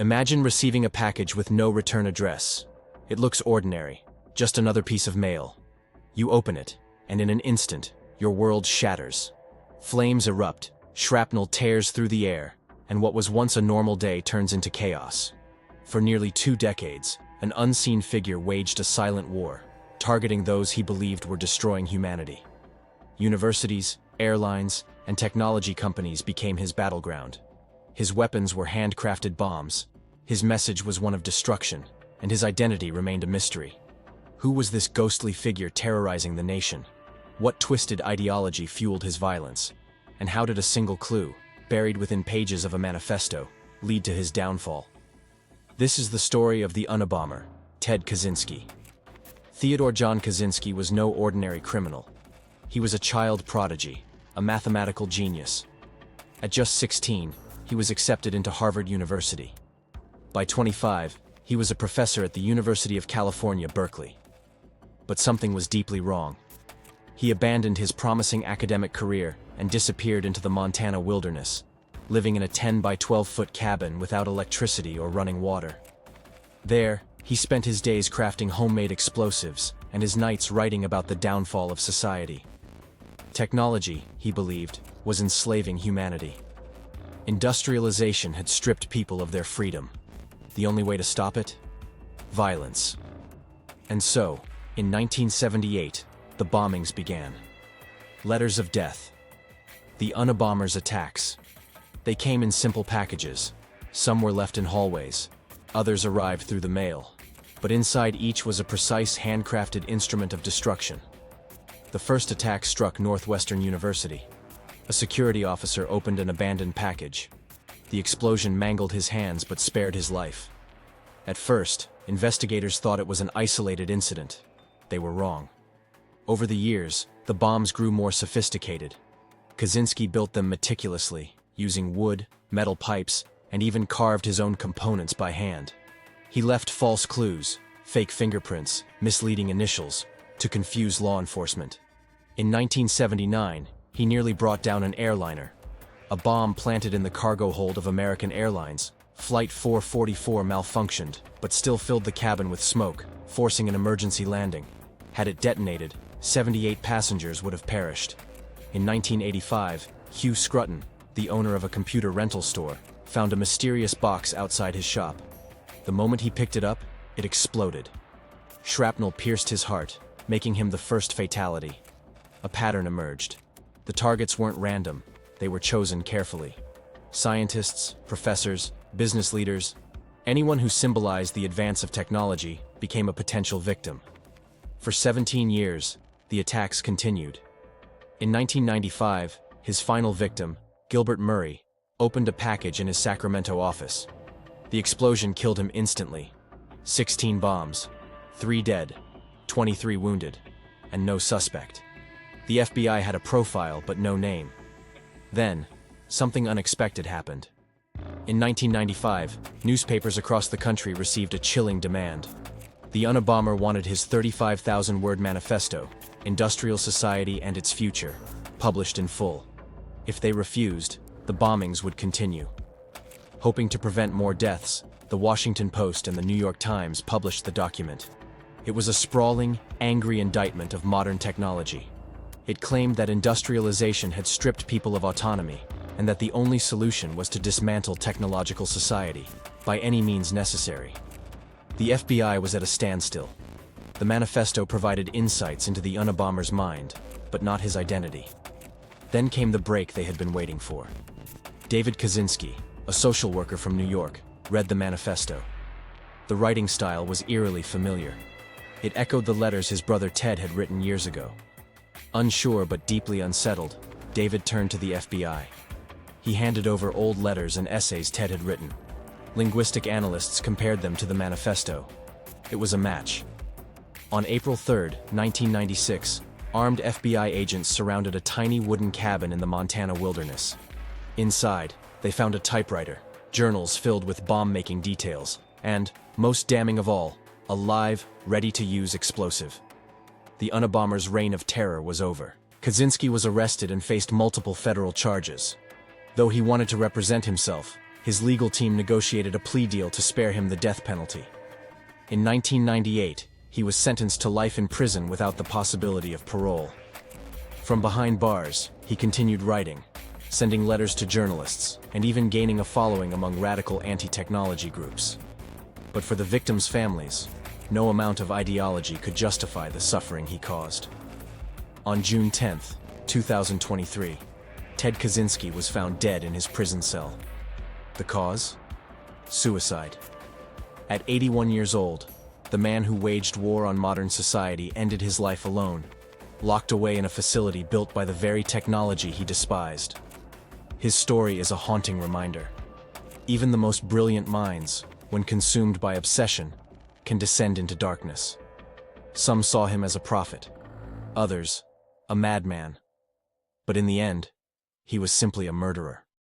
Imagine receiving a package with no return address. It looks ordinary, just another piece of mail. You open it, and in an instant, your world shatters. Flames erupt, shrapnel tears through the air, and what was once a normal day turns into chaos. For nearly 2 decades, an unseen figure waged a silent war, targeting those he believed were destroying humanity. Universities, airlines, and technology companies became his battleground. His weapons were handcrafted bombs. His message was one of destruction, and his identity remained a mystery. Who was this ghostly figure terrorizing the nation? What twisted ideology fueled his violence? And how did a single clue, buried within pages of a manifesto, lead to his downfall? This is the story of the Unabomber, Ted Kaczynski. Theodore John Kaczynski was no ordinary criminal. He was a child prodigy, a mathematical genius. At just 16, he was accepted into Harvard University. By 25, he was a professor at the University of California, Berkeley. But something was deeply wrong. He abandoned his promising academic career and disappeared into the Montana wilderness, living in a 10 by 12-foot cabin without electricity or running water. There, he spent his days crafting homemade explosives and his nights writing about the downfall of society. Technology, he believed, was enslaving humanity. Industrialization had stripped people of their freedom. The only way to stop it? Violence. And so, in 1978, the bombings began. Letters of death. The Unabomber's attacks. They came in simple packages. Some were left in hallways. Others arrived through the mail. But inside each was a precise handcrafted instrument of destruction. The first attack struck Northwestern University. A security officer opened an abandoned package. The explosion mangled his hands but spared his life. At first, investigators thought it was an isolated incident. They were wrong. Over the years, the bombs grew more sophisticated. Kaczynski built them meticulously, using wood, metal pipes, and even carved his own components by hand. He left false clues, fake fingerprints, misleading initials, to confuse law enforcement. In 1979, he nearly brought down an airliner. A bomb planted in the cargo hold of American Airlines, Flight 444 malfunctioned, but still filled the cabin with smoke, forcing an emergency landing. Had it detonated, 78 passengers would have perished. In 1985, Hugh Scruton, the owner of a computer rental store, found a mysterious box outside his shop. The moment he picked it up, it exploded. Shrapnel pierced his heart, making him the first fatality. A pattern emerged. The targets weren't random, they were chosen carefully. Scientists, professors, business leaders, anyone who symbolized the advance of technology became a potential victim. For 17 years, the attacks continued. In 1995, his final victim, Gilbert Murray, opened a package in his Sacramento office. The explosion killed him instantly. 16 bombs, 3 dead, 23 wounded, and no suspect. The FBI had a profile but no name. Then, something unexpected happened. In 1995, newspapers across the country received a chilling demand. The Unabomber wanted his 35,000-word manifesto, Industrial Society and Its Future, published in full. If they refused, the bombings would continue. Hoping to prevent more deaths, the Washington Post and the New York Times published the document. It was a sprawling, angry indictment of modern technology. It claimed that industrialization had stripped people of autonomy, and that the only solution was to dismantle technological society, by any means necessary. The FBI was at a standstill. The manifesto provided insights into the Unabomber's mind, but not his identity. Then came the break they had been waiting for. David Kaczynski, a social worker from New York, read the manifesto. The writing style was eerily familiar. It echoed the letters his brother Ted had written years ago. Unsure but deeply unsettled, David turned to the FBI. He handed over old letters and essays Ted had written. Linguistic analysts compared them to the manifesto. It was a match. On April 3, 1996, armed FBI agents surrounded a tiny wooden cabin in the Montana wilderness. Inside, they found a typewriter, journals filled with bomb-making details, and, most damning of all, a live, ready-to-use explosive. The Unabomber's reign of terror was over. Kaczynski was arrested and faced multiple federal charges. Though he wanted to represent himself, His legal team negotiated a plea deal to spare him the death penalty. In 1998, he was sentenced to life in prison without the possibility of parole. From behind bars, he continued writing, sending letters to journalists, and even gaining a following among radical anti-technology groups. But for the victims' families, no amount of ideology could justify the suffering he caused. On June 10, 2023, Ted Kaczynski was found dead in his prison cell. The cause? Suicide. At 81 years old, the man who waged war on modern society ended his life alone, locked away in a facility built by the very technology he despised. His story is a haunting reminder. Even the most brilliant minds, when consumed by obsession, can descend into darkness. Some saw him as a prophet, others, a madman. But in the end, he was simply a murderer.